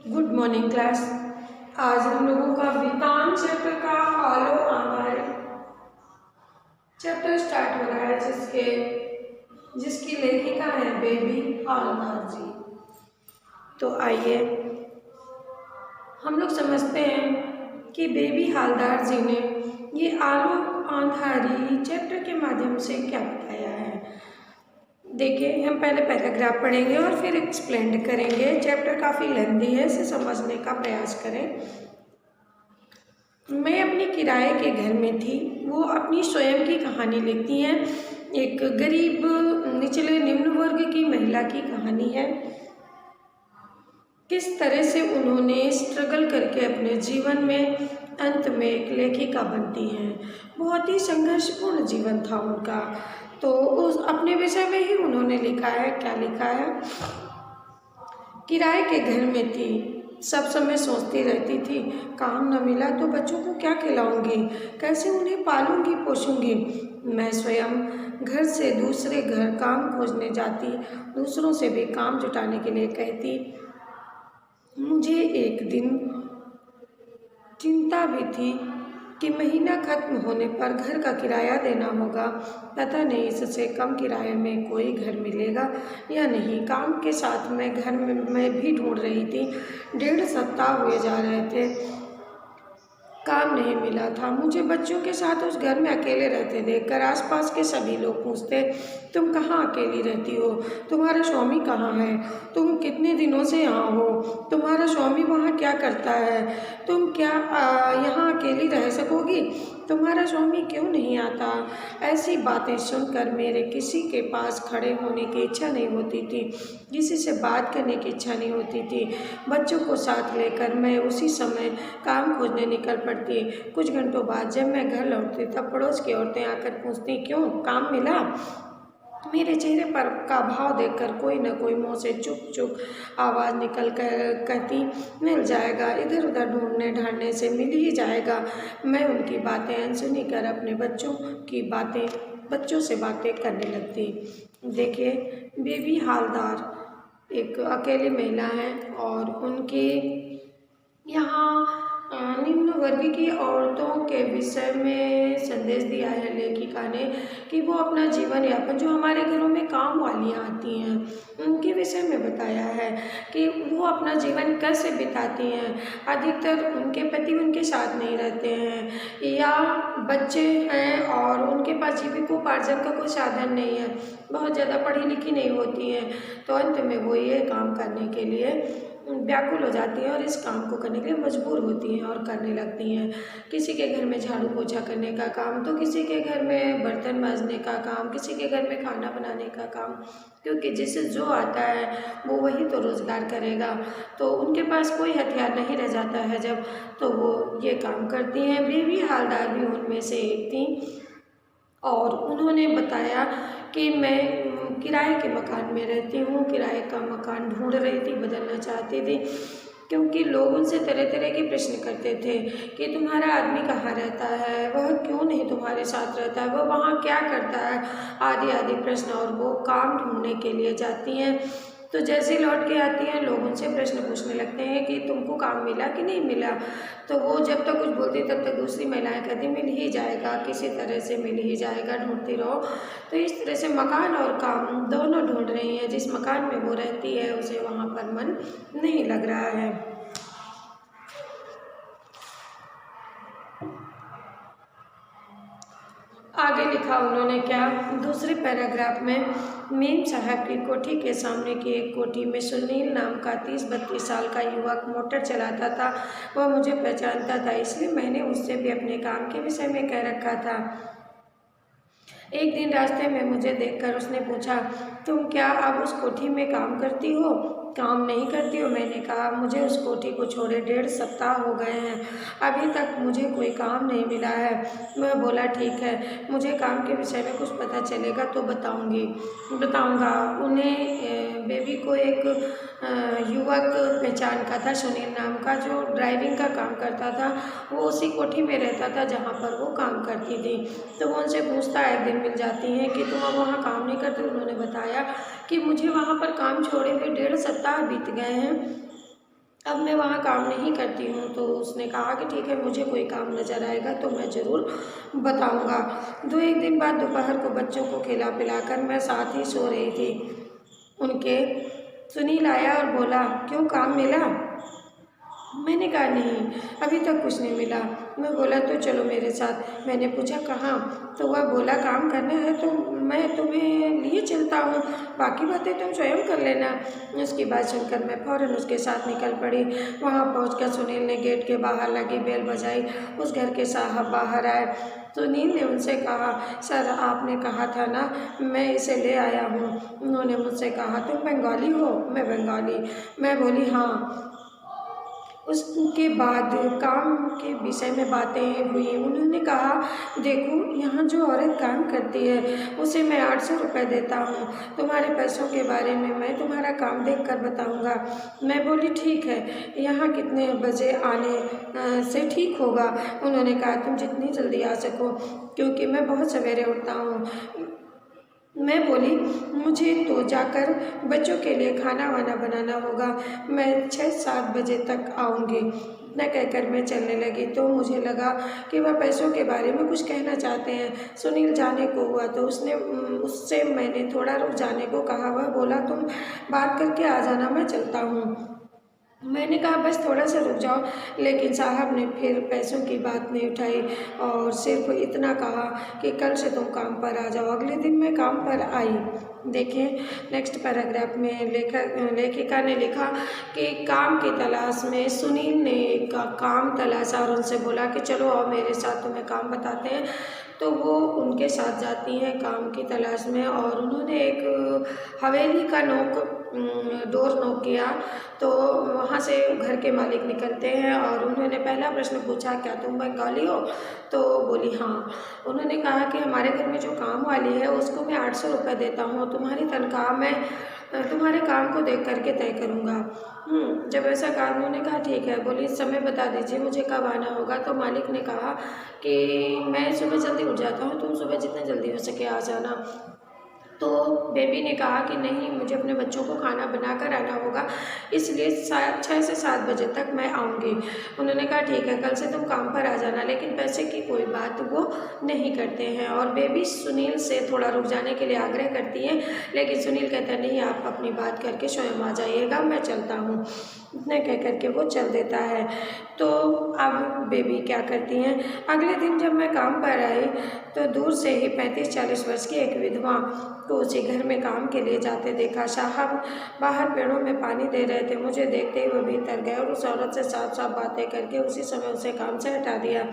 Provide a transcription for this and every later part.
Good morning class. आज हम लोगों का वृतांत चैप्टर का आलो आधारित चैप्टर स्टार्ट हो रहा है जिसकी लेखिका है बेबी हालदार जी। तो आइए हम लोग समझते हैं कि बेबी हालदार जी ने ये आलो आधारी चैप्टर के माध्यम से क्या बताया है। देखिए, हम पहले पैराग्राफ पढ़ेंगे और फिर एक्सप्लेन करेंगे। चैप्टर काफ़ी लेंथी है, इसे समझने का प्रयास करें। मैं अपनी किराए के घर में थी। वो अपनी स्वयं की कहानी लिखती हैं। एक गरीब निचले निम्न वर्ग की महिला की कहानी है। किस तरह से उन्होंने स्ट्रगल करके अपने जीवन में अंत में एक लेखिका बनती हैं। बहुत ही संघर्षपूर्ण जीवन था उनका। तो उस अपने विषय में ही उन्होंने लिखा है। क्या लिखा है? किराए के घर में थी, सब समय सोचती रहती थी, काम न मिला तो बच्चों को क्या खिलाऊंगी, कैसे उन्हें पालूंगी पोसूंगी। मैं स्वयं घर से दूसरे घर काम खोजने जाती, दूसरों से भी काम जुटाने के लिए कहती। मुझे एक दिन चिंता भी थी कि महीना खत्म होने पर घर का किराया देना होगा। पता नहीं इससे कम किराए में कोई घर मिलेगा या नहीं। काम के साथ मैं भी ढूंढ रही थी। 1.5 सप्ताह हुए जा रहे थे, काम नहीं मिला था। मुझे बच्चों के साथ उस घर में अकेले रहते देखकर आसपास के सभी लोग पूछते, तुम कहाँ अकेली रहती हो? तुम्हारा स्वामी कहाँ है? तुम कितने दिनों से यहाँ हो? तुम्हारा स्वामी वहाँ क्या करता है? तुम क्या यहाँ अकेली रह सकोगी? तुम्हारा स्वामी क्यों नहीं आता? ऐसी बातें सुनकर मेरे किसी के पास खड़े होने की इच्छा नहीं होती थी, किसी से बात करने की इच्छा नहीं होती थी। बच्चों को साथ लेकर मैं उसी समय काम खोजने निकल पड़ती। कुछ घंटों बाद जब मैं घर लौटती तब पड़ोस की औरतें आकर पूछती, क्यों, काम मिला? मेरे चेहरे पर का भाव देखकर कोई न कोई मुँह से चुप चुप आवाज़ निकल कर कहती, मिल जाएगा, इधर उधर ढूंढने ढांढने से मिल ही जाएगा। मैं उनकी बातें अनसुनी कर अपने बच्चों से बातें करने लगती। देखिए, बेबी हालदार एक अकेली महिला है और उनकी यहाँ निम्न वर्ग की औरतों के विषय में संदेश दिया है लेखिका ने कि वो अपना जीवन यापन, जो हमारे घरों में काम वालियाँ आती हैं, उनके विषय में बताया है कि वो अपना जीवन कैसे बिताती हैं। अधिकतर उनके पति उनके साथ नहीं रहते हैं या बच्चे हैं और उनके पास जीविकोपार्जन का कोई साधन नहीं है, बहुत ज़्यादा पढ़ी लिखी नहीं होती हैं। तो अंत में वो ये काम करने के लिए व्याकुल हो जाती हैं और इस काम को करने के लिए मजबूर होती हैं और करने लगती हैं। किसी के घर में झाड़ू पोछा करने का काम, तो किसी के घर में बर्तन मांजने का काम, किसी के घर में खाना बनाने का काम, क्योंकि जिसे जो आता है वो वही तो रोज़गार करेगा। तो उनके पास कोई हथियार नहीं रह जाता है जब, तो वो ये काम करती हैं। बेबी हालदार भी उनमें से एक थी और उन्होंने बताया कि मैं किराए के मकान में रहती हूँ, किराए का मकान ढूंढ रही थी, बदलना चाहती थी, क्योंकि लोग उनसे तरह तरह के प्रश्न करते थे कि तुम्हारा आदमी कहाँ रहता है, वह क्यों नहीं तुम्हारे साथ रहता है, वह वहाँ क्या करता है, आदि आदि प्रश्न। और वो काम ढूंढने के लिए जाती हैं, तो जैसे लौट के आती हैं लोग उनसे प्रश्न पूछने लगते हैं कि तुमको काम मिला कि नहीं मिला। तो वो जब तक कुछ बोलती तब तक दूसरी महिलाएं कहती मिल ही जाएगा, किसी तरह से मिल ही जाएगा, ढूंढती रहो। तो इस तरह से मकान और काम दोनों ढूंढ रही हैं। जिस मकान में वो रहती है उसे वहाँ पर मन नहीं लग रहा है। आगे लिखा उन्होंने क्या, दूसरे पैराग्राफ में, मेम साहब की कोठी के सामने की एक कोठी में सुनील नाम का 30-32 साल का युवक मोटर चलाता था। वह मुझे पहचानता था, इसलिए मैंने उससे भी अपने काम के विषय में कह रखा था। एक दिन रास्ते में मुझे देखकर उसने पूछा, तुम क्या अब उस कोठी में काम करती हो? काम नहीं करती हो? मैंने कहा, मुझे उस कोठी को छोड़े 1.5 सप्ताह हो गए हैं, अभी तक मुझे कोई काम नहीं मिला है। वह बोला, ठीक है, मुझे काम के विषय में कुछ पता चलेगा तो बताऊंगा। उन्हें बेबी को एक युवक पहचान का था, सुनील नाम का, जो ड्राइविंग का काम करता था। वो उसी कोठी में रहता था जहाँ पर वो काम करती थी। तो वो उनसे पूछता, एक दिन मिल जाती हैं कि तुम अब वहाँ काम नहीं करते। उन्होंने बताया कि मुझे वहाँ पर काम छोड़े हुए 1.5 सप्ताह बीत गए हैं, अब मैं वहाँ काम नहीं करती हूँ। तो उसने कहा कि ठीक है, मुझे कोई काम नज़र आएगा तो मैं ज़रूर बताऊँगा। 2-1 दिन बाद दोपहर को बच्चों को खिला पिलाकर मैं साथ ही सो रही थी। उनके सुनील आया और बोला, क्यों, काम मिला? मैंने कहा नहीं, अभी तक कुछ नहीं मिला। मैं बोला तो चलो मेरे साथ। मैंने पूछा कहाँ? तो वह बोला काम करना है तो मैं तुम्हें लिए चलता हूँ, बाकी बातें तुम स्वयं कर लेना। उसकी बात सुनकर मैं फ़ौरन उसके साथ निकल पड़ी। वहाँ पहुँचकर सुनील ने गेट के बाहर लगी बेल बजाई। उस घर के साहब बाहर आए। सुनील ने उनसे कहा, सर आपने कहा था ना, मैं इसे ले आया हूँ। उन्होंने मुझसे कहा, तुम बंगाली हो? मैं बंगाली। मैं बोली हाँ। उसके बाद काम के विषय में बातें हुई। उन्होंने कहा, देखो यहाँ जो औरत काम करती है उसे मैं 800 रुपये देता हूँ। तुम्हारे पैसों के बारे में मैं तुम्हारा काम देख कर बताऊँगा। मैं बोली ठीक है, यहाँ कितने बजे आने से ठीक होगा? उन्होंने कहा, तुम जितनी जल्दी आ सको, क्योंकि मैं बहुत सवेरे उठता हूँ। मैं बोली, मुझे तो जाकर बच्चों के लिए खाना वाना बनाना होगा, मैं 6-7 बजे तक आऊँगी। इतना कहकर मैं चलने लगी तो मुझे लगा कि वह पैसों के बारे में कुछ कहना चाहते हैं। सुनील जाने को हुआ तो उससे मैंने थोड़ा रुक जाने को कहा। वह बोला, तुम बात करके आ जाना, मैं चलता हूँ। मैंने कहा बस थोड़ा सा रुक जाओ, लेकिन साहब ने फिर पैसों की बात नहीं उठाई और सिर्फ इतना कहा कि कल से तुम काम पर आ जाओ। अगले दिन मैं काम पर आई। देखिए नेक्स्ट पैराग्राफ में लेखिका ने लिखा कि काम की तलाश में सुनील ने काम तलाशा और उनसे बोला कि चलो आओ मेरे साथ, तुम्हें काम बताते हैं। तो वो उनके साथ जाती हैं काम की तलाश में और उन्होंने एक हवेली का डोर नॉक किया। तो वहाँ से घर के मालिक निकलते हैं और उन्होंने पहला प्रश्न पूछा, क्या तुम बंगाली हो? तो बोली हाँ। उन्होंने कहा कि हमारे घर में जो काम वाली है उसको मैं 800 रुपये देता हूँ, तुम्हारी तनख्वाह मैं तुम्हारे काम को देख करके तय करूँगा। जब ऐसा कहा उन्होंने कहा ठीक है। बोली समय बता दीजिए मुझे कब आना होगा? तो मालिक ने कहा कि मैं सुबह जल्दी उठ जाता हूँ, तुम सुबह जितने जल्दी हो सके आ जाना। तो बेबी ने कहा कि नहीं, मुझे अपने बच्चों को खाना बनाकर आना होगा, इसलिए 6 से 7 बजे तक मैं आऊँगी। उन्होंने कहा ठीक है, कल से तुम काम पर आ जाना, लेकिन पैसे की कोई बात वो नहीं करते हैं। और बेबी सुनील से थोड़ा रुक जाने के लिए आग्रह करती है, लेकिन सुनील कहता है नहीं, आप अपनी बात करके स्वयं आ जाइएगा, मैं चलता हूँ। इतने कह करके वो चल देता है। तो अब बेबी क्या करती हैं, अगले दिन जब मैं काम पर आई तो दूर से ही 35-40 वर्ष की एक विधवा को उसी घर में काम के लिए जाते देखा। साहब बाहर पेड़ों में पानी दे रहे थे। मुझे देखते ही वो भीतर गए और उस औरत से साफ साफ बातें करके उसी समय उसे काम से हटा दिया।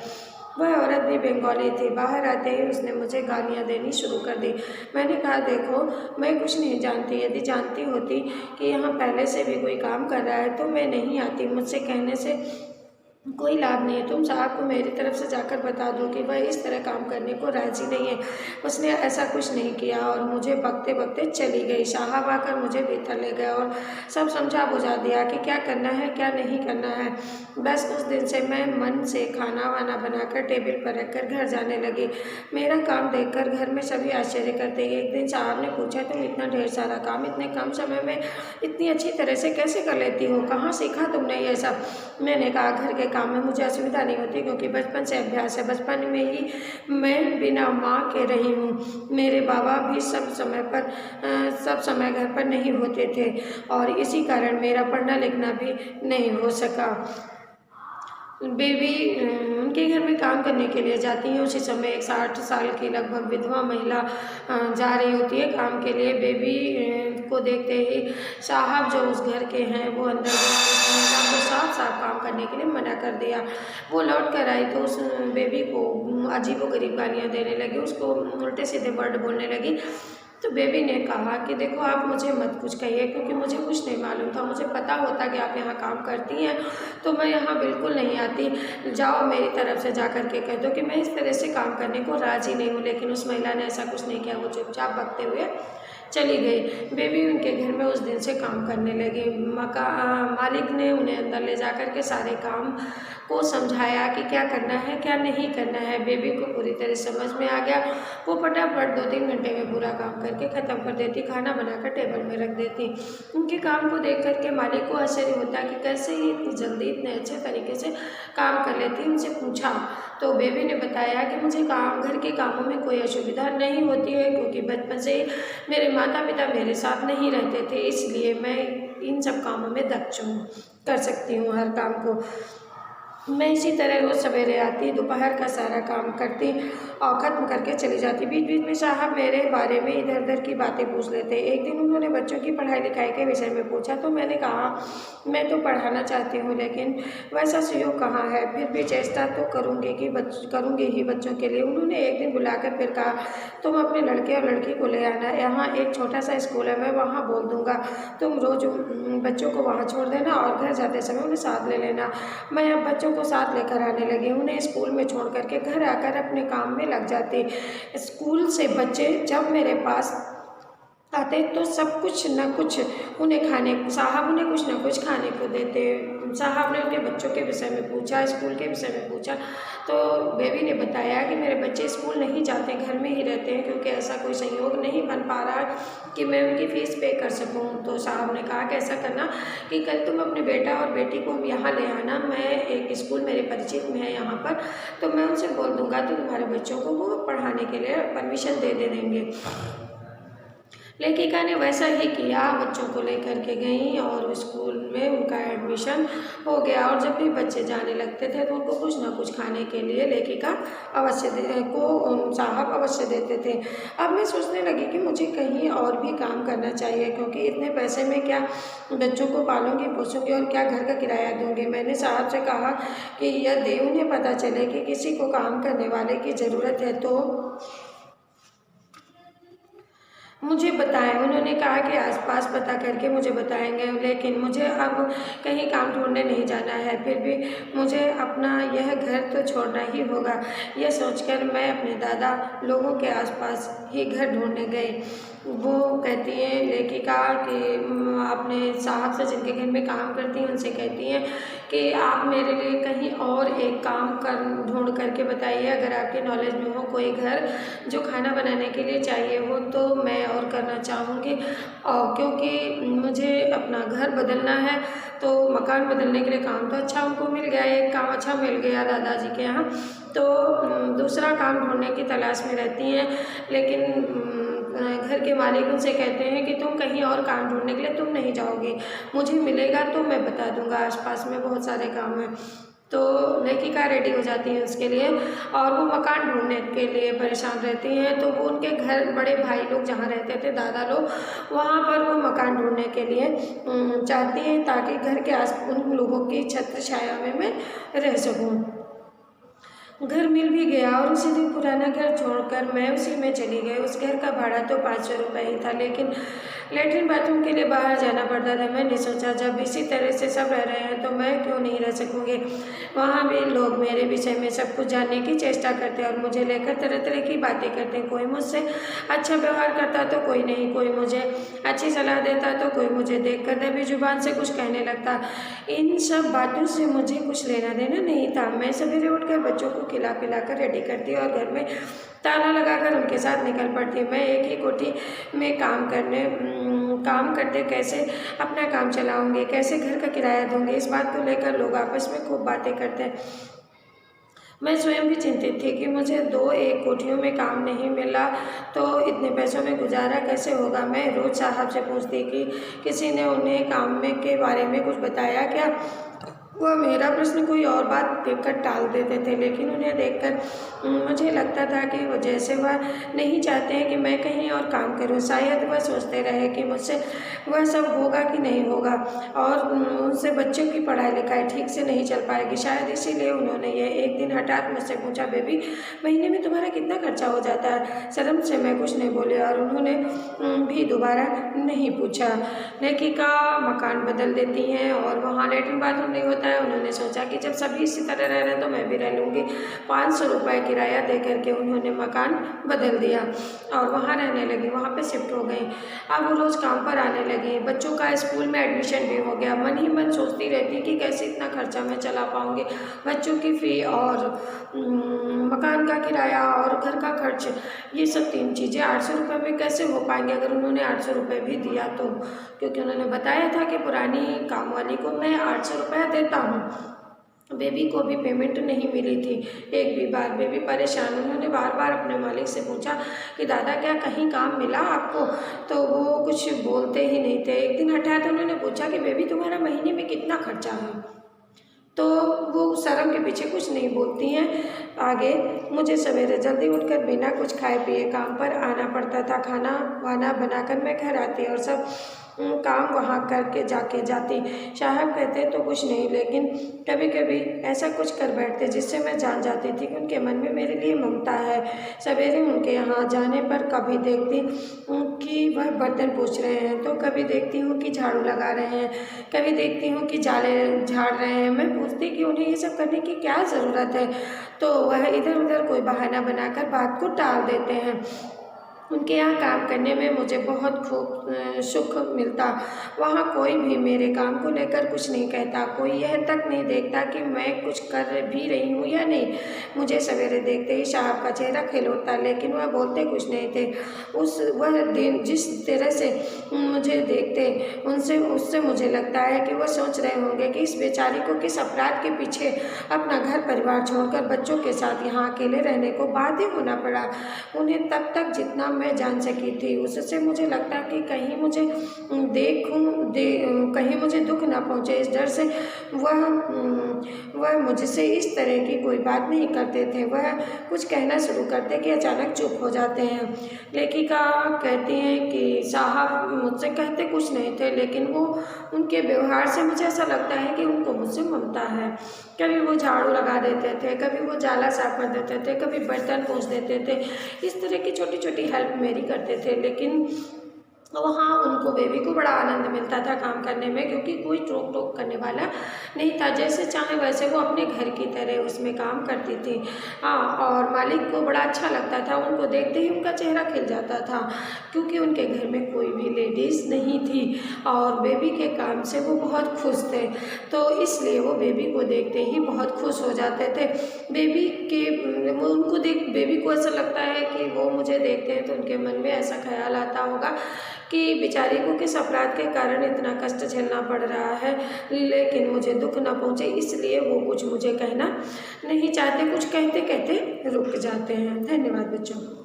वह औरत भी बंगाली थी। बाहर आते ही उसने मुझे गालियाँ देनी शुरू कर दी। मैंने कहा देखो, मैं कुछ नहीं जानती, यदि जानती होती कि यहाँ पहले से भी कोई काम कर रहा है तो मैं नहीं आती। मुझसे कहने से कोई लाभ नहीं है। तुम साहब को मेरी तरफ से जाकर बता दो कि वह इस तरह काम करने को राजी नहीं है। उसने ऐसा कुछ नहीं किया और मुझे बकते बकते चली गई। साहब आकर मुझे भीतर ले गए और सब समझा बुझा दिया कि क्या करना है क्या नहीं करना है। बस उस दिन से मैं मन से खाना वाना बनाकर टेबल पर रखकर घर जाने लगी। मेरा काम देखकर घर में सभी आश्चर्य करते। एक दिन साहब ने पूछा, तुम इतना ढेर सारा काम इतने कम समय में इतनी अच्छी तरह से कैसे कर लेती हो, कहाँ सीखा तुमने ये सब? मैंने कहा घर के काम में मुझे असुविधा नहीं होती, क्योंकि बचपन से अभ्यास है। बचपन में ही मैं बिना माँ के रही हूँ। मेरे बाबा भी सब समय घर पर नहीं होते थे और इसी कारण मेरा पढ़ना लिखना भी नहीं हो सका। बेबी उनके घर में काम करने के लिए जाती हैं। उसी समय एक 60 साल की लगभग विधवा महिला जा रही होती है काम के लिए। बेबी को देखते ही साहब जो उस घर के हैं वो अंदर गए, उस महिला को साफ साफ काम करने के लिए मना कर दिया। वो लौट कर आई तो उस बेबी को अजीबोगरीब गालियाँ देने लगी, उसको उल्टे सीधे वर्ड बोलने लगी। तो बेबी ने कहा कि देखो आप मुझे मत कुछ कहिए, क्योंकि मुझे कुछ नहीं मालूम था। मुझे पता होता कि आप यहाँ काम करती हैं तो मैं यहाँ बिल्कुल नहीं आती। जाओ मेरी तरफ से जा कर के कह दो कि मैं इस तरह से काम करने को राज़ी नहीं हूँ। लेकिन उस महिला ने ऐसा कुछ नहीं किया, वो चुपचाप बकते हुए चली गई। बेबी उनके घर में उस दिन से काम करने लगी। मालिक ने उन्हें अंदर ले जा कर के सारे काम को समझाया कि क्या करना है क्या नहीं करना है। बेबी को पूरी तरह समझ में आ गया। वो फटाफट 2-3 घंटे में पूरा काम करके ख़त्म कर देती, खाना बनाकर टेबल में रख देती। उनके काम को देख कर के मालिक को आश्चर्य होता कि कैसे ये इतनी जल्दी इतने अच्छे तरीके से काम कर लेती। उनसे पूछा तो बेबी ने बताया कि मुझे घर के कामों में कोई असुविधा नहीं होती है, क्योंकि बचपन से ही मेरे माता पिता मेरे साथ नहीं रहते थे, इसलिए मैं इन सब कामों में दक्ष हूँ, कर सकती हूँ हर काम को। मैं इसी तरह रोज़ सवेरे आती, दोपहर का सारा काम करती और ख़त्म करके चली जाती। बीच बीच में साहब मेरे बारे में इधर उधर की बातें पूछ लेते। एक दिन उन्होंने बच्चों की पढ़ाई लिखाई के विषय में पूछा तो मैंने कहा मैं तो पढ़ाना चाहती हूँ, लेकिन वैसा सहयोग कहाँ है, फिर भी चेष्टा तो करूँगी ही बच्चों के लिए। उन्होंने एक दिन बुलाकर फिर कहा तुम अपने लड़के और लड़की को ले आना, यहाँ एक छोटा सा स्कूल है, मैं वहाँ बोल दूँगा, तुम रोज़ बच्चों को वहाँ छोड़ देना और घर जाते समय उन्हें साथ ले लेना। मैं अब बच्चों को साथ लेकर आने लगी। उन्हें स्कूल में छोड़ करके घर आकर अपने काम में लग जाती। स्कूल से बच्चे जब मेरे पास आते तो सब कुछ न कुछ साहब उन्हें कुछ न कुछ खाने को देते। साहब ने उनके बच्चों के विषय में पूछा, स्कूल के विषय में पूछा तो बेबी ने बताया कि मेरे बच्चे स्कूल नहीं जाते, घर में ही रहते हैं, क्योंकि ऐसा कोई संयोग नहीं बन पा रहा कि मैं उनकी फ़ीस पे कर सकूं। तो साहब ने कहा कि ऐसा करना कि कल तुम अपने बेटा और बेटी को यहाँ ले आना, मैं एक स्कूल मेरे परिचित में है यहाँ पर, तो मैं उनसे बोल दूँगा तो तुम्हारे बच्चों को वो पढ़ाने के लिए परमिशन दे देंगे। लेखिका ने वैसा ही किया, बच्चों को लेकर के गई और स्कूल में उनका एडमिशन हो गया। और जब भी बच्चे जाने लगते थे तो उनको कुछ ना कुछ खाने के लिए लेखिका साहब अवश्य देते थे। अब मैं सोचने लगी कि मुझे कहीं और भी काम करना चाहिए, क्योंकि इतने पैसे में क्या बच्चों को पालूंगी पोसूंगी और क्या घर का किराया दूंगी। मैंने साहब से कहा कि यदि उन्हें पता चले कि किसी को काम करने वाले की ज़रूरत है तो मुझे बताएं। उन्होंने कहा कि आसपास पता करके मुझे बताएंगे, लेकिन मुझे अब कहीं काम ढूंढने नहीं जाना है, फिर भी मुझे अपना यह घर तो छोड़ना ही होगा। यह सोचकर मैं अपने दादा लोगों के आसपास ही घर ढूंढने गई। वो कहती हैं लेखिका कि अपने साहब से जिनके घर में काम करती हैं उनसे कहती हैं कि आप मेरे लिए कहीं और एक काम ढूंढ करके बताइए, अगर आपके नॉलेज में हो कोई घर जो खाना बनाने के लिए चाहिए हो तो मैं और करना चाहूँगी। और क्योंकि मुझे अपना घर बदलना है तो मकान बदलने के लिए काम तो अच्छा उनको मिल गया, एक काम अच्छा मिल गया दादाजी के यहाँ, तो दूसरा काम ढूंढने की तलाश में रहती हैं। लेकिन घर के मालिक उनसे कहते हैं कि तुम कहीं और काम ढूंढने के लिए तुम नहीं जाओगे, मुझे मिलेगा तो मैं बता दूंगा, आसपास में बहुत सारे काम हैं। तो लेखिका रेडी हो जाती है उसके लिए और वो मकान ढूंढने के लिए परेशान रहती हैं। तो वो उनके घर बड़े भाई लोग जहाँ रहते थे दादा लोग, वहाँ पर वो मकान ढूंढने के लिए चाहती हैं ताकि घर के आस उन लोगों की छत्र छाया में मैं रह सकूँ। घर मिल भी गया और उसी दिन पुराना घर छोड़कर मैं उसी में चली गई। उस घर का भाड़ा तो 500 रुपये ही था, लेकिन लेटरिन बाथरूम के लिए बाहर जाना पड़ता था। मैंने सोचा जब इसी तरह से सब रह रहे हैं तो मैं क्यों नहीं रह सकूँगी। वहाँ भी लोग मेरे विषय में सब कुछ जानने की चेष्टा करते और मुझे लेकर तरह तरह की बातें करते। कोई मुझसे अच्छा व्यवहार करता तो कोई नहीं, कोई मुझे अच्छी सलाह देता तो कोई मुझे देख कर दबी जुबान से कुछ कहने लगता। इन सब बातों से मुझे कुछ लेना देना नहीं था। मैं सवेरे उठकर बच्चों को खिला पिला कर रेडी करती और घर में ताला लगाकर उनके साथ निकल पड़ती। मैं एक ही कोठी में काम करते कैसे अपना काम चलाऊंगी, कैसे घर का किराया दूंगी, इस बात को लेकर लोग आपस में खूब बातें करते हैं। मैं स्वयं भी चिंतित थी कि मुझे 2-1 कोठियों में काम नहीं मिला तो इतने पैसों में गुजारा कैसे होगा। मैं रोज़ साहब से पूछती कि किसी ने उन्हें काम में के बारे में कुछ बताया क्या। वह मेरा प्रश्न कोई और बात देखकर टाल देते थे, लेकिन उन्हें देखकर मुझे लगता था कि वो जैसे वह नहीं चाहते हैं कि मैं कहीं और काम करूं। शायद वह सोचते रहे कि मुझसे वह सब होगा कि नहीं होगा और उनसे बच्चों की पढ़ाई लिखाई ठीक से नहीं चल पाएगी। शायद इसीलिए उन्होंने ये एक दिन हठात मुझसे पूछा, बेबी महीने में तुम्हारा कितना खर्चा हो जाता है। शर्म से मैं कुछ नहीं बोले और उन्होंने भी दोबारा नहीं पूछा। लेखिका मकान बदल देती हैं और वहाँ लेटरिन बाथरूम नहीं होता होता है, उन्होंने सोचा कि जब सभी इसी तरह रह रहे हैं तो मैं भी रह लूँगी। 500 रुपये किराया दे करके उन्होंने मकान बदल दिया और वहाँ रहने लगी, वहाँ पे शिफ्ट हो गई। अब वो रोज़ काम पर आने लगी, बच्चों का स्कूल में एडमिशन भी हो गया। मन ही मन सोचती रहती कि कैसे इतना खर्चा मैं चला पाऊँगी, बच्चों की फ़ी और मकान का किराया और घर का खर्च, ये सब 3 चीज़ें 800 रुपये में कैसे हो पाएंगे अगर उन्होंने 800 रुपये भी दिया तो, क्योंकि उन्होंने बताया था कि पुरानी काम वाली को मैं 800 रुपया देता हूँ। बेबी को भी पेमेंट नहीं मिली थी एक भी बार। बेबी परेशान, उन्होंने बार बार अपने मालिक से पूछा कि दादा क्या कहीं काम मिला आपको, तो वो कुछ बोलते ही नहीं थे। एक दिन हटाया तो उन्होंने पूछा कि बेबी तुम्हारा महीने में कितना खर्चा है, तो वो शर्म के पीछे कुछ नहीं बोलती हैं। आगे मुझे सवेरे जल्दी उठकर बिना कुछ खाए पिए काम पर आना पड़ता था। खाना वाना बनाकर मैं घर आती और सब काम वहाँ करके जाती। साहब कहते तो कुछ नहीं, लेकिन कभी कभी ऐसा कुछ कर बैठते जिससे मैं जान जाती थी कि उनके मन में मेरे लिए ममता है। सवेरे उनके यहाँ जाने पर कभी देखती हूँ कि वह बर्तन पोंछ रहे हैं, तो कभी देखती हूँ कि झाड़ू लगा रहे हैं, कभी देखती हूँ कि जाले झाड़ रहे हैं। मैं पूछती कि उन्हें ये सब करने की क्या ज़रूरत है, तो वह इधर उधर कोई बहाना बनाकर बात को टाल देते हैं। उनके यहाँ काम करने में मुझे बहुत खूब सुख मिलता। वहाँ कोई भी मेरे काम को लेकर कुछ नहीं कहता, कोई यह तक नहीं देखता कि मैं कुछ कर भी रही हूँ या नहीं। मुझे सवेरे देखते ही साहब का चेहरा खिल उठता, लेकिन वह बोलते कुछ नहीं थे। वह दिन जिस तरह से मुझे देखते उससे मुझे लगता है कि वह सोच रहे होंगे कि इस बेचारी को किस अपराध के पीछे अपना घर परिवार छोड़कर बच्चों के साथ यहाँ अकेले रहने को बाध्य होना पड़ा। उन्हें तब तक जितना मैं जान सकी थी उससे मुझे लगता कि कहीं मुझे कहीं मुझे दुख ना पहुँचे, इस डर से वह मुझसे इस तरह की कोई बात नहीं करते थे। वह कुछ कहना शुरू करते कि अचानक चुप हो जाते हैं। लेखिका कहती हैं कि साहब मुझसे कहते कुछ नहीं थे, लेकिन वो उनके व्यवहार से मुझे ऐसा लगता है कि उनको मुझसे ममता है। कभी वो झाड़ू लगा देते थे, कभी वो जाला साफ कर देते थे, कभी बर्तन पोंछ देते थे। इस तरह की छोटी छोटी हेल्प मेरी करते थे, लेकिन वहाँ उनको बेबी को बड़ा आनंद मिलता था काम करने में, क्योंकि कोई टोक टोक करने वाला नहीं था। जैसे चाहे वैसे वो अपने घर की तरह उसमें काम करती थी। हाँ, और मालिक को बड़ा अच्छा लगता था, उनको देखते ही उनका चेहरा खिल जाता था, क्योंकि उनके घर में कोई भी लेडीज़ नहीं थी और बेबी के काम से वो बहुत खुश थे, तो इसलिए वो बेबी को देखते ही बहुत खुश हो जाते थे। बेबी को ऐसा लगता है कि वो मुझे देखते हैं तो उनके मन में ऐसा ख्याल आता होगा कि बेचारी को किस अपराध के कारण इतना कष्ट झेलना पड़ रहा है, लेकिन मुझे दुख न पहुँचे, इसलिए वो कुछ मुझे कहना नहीं चाहते, कुछ कहते कहते रुक जाते हैं। धन्यवाद बच्चों।